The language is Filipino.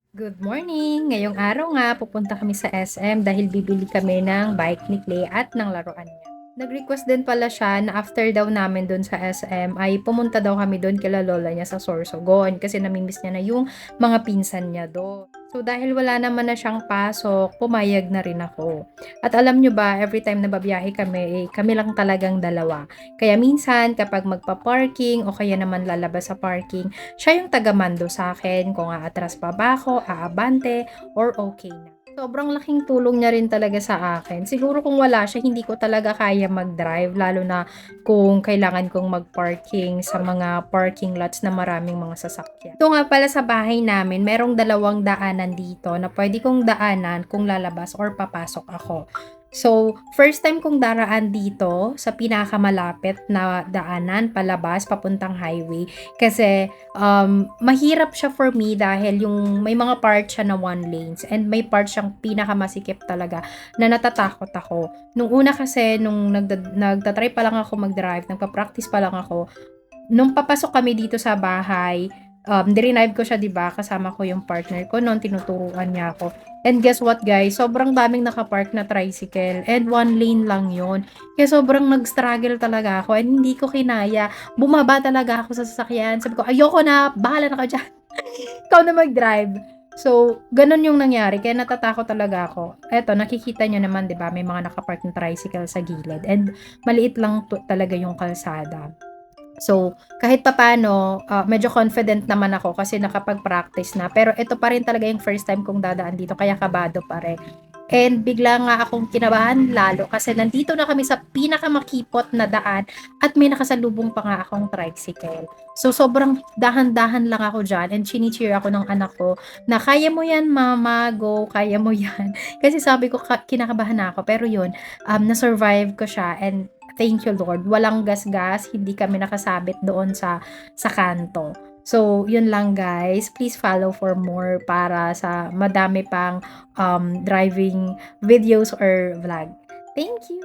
Good morning! Ngayong araw nga, pupunta kami sa SM dahil bibili kami ng bike ni Clay at ng laruan niya. Nag-request din pala siya na after daw namin dun sa SM ay pumunta daw kami dun kila lola niya sa Sorsogon kasi namimiss niya na yung mga pinsan niya doon. So dahil wala naman na siyang pasok, pumayag na rin ako. At alam nyo ba, every time na babiyahe kami, kami lang talagang dalawa. Kaya minsan kapag magpa-parking o kaya naman lalabas sa parking, siya yung taga-mando sa akin kung aatras pa ba ako, aabante, or okay na. Sobrang laking tulong niya rin talaga sa akin. Siguro kung wala siya, hindi ko talaga kaya mag-drive, lalo na kung kailangan kong mag-parking sa mga parking lots na maraming mga sasakyan. Ito nga pala sa bahay namin, merong dalawang daanan dito na pwede kong daanan kung lalabas or papasok ako. So, first time kong daraan dito sa pinakamalapit na daanan palabas papuntang highway kasi mahirap siya for me dahil yung may mga part siya na one lanes and may part siyang pinakamasikip talaga na natatakot ako. Nung una kasi, nung nagtatry pa lang ako mag-drive, nagpa-practice pa lang ako, nung papasok kami dito sa bahay, dirive ko siya, 'di ba? Kasama ko yung partner ko noon, tinuturuan niya ako. And guess what, guys? Sobrang daming nakapark na tricycle and one lane lang 'yon. Kaya sobrang nag-struggle talaga ako and hindi ko kinaya. Bumaba talaga ako sa sasakyan. Sabi ko, "Ayoko na, bahala na ka diyan. Ikaw na mag-drive." So, ganun yung nangyari. Kaya natatakot talaga ako. Eto, nakikita niyo naman, 'di ba? May mga nakapark na tricycle sa gilid and maliit lang talaga yung kalsada. So, kahit papaano, medyo confident naman ako kasi nakapag-practice na. Pero ito pa rin talaga yung first time kong dadaan dito kaya kabado pa rin. And bigla nga akong kinabahan lalo kasi nandito na kami sa pinakamakipot na daan at may nakasalubong pa nga akong tricycle. So, sobrang dahan-dahan lang ako dyan and chini-cheer ako ng anak ko na kaya mo yan mama, go, kaya mo yan. Kasi sabi ko kinakabahan na ako pero yun, na-survive ko siya and thank you Lord. Walang gasgas, hindi kami nakasabit doon sa kanto. So, yun lang guys. Please follow for more para sa madami pang driving videos or vlog. Thank you!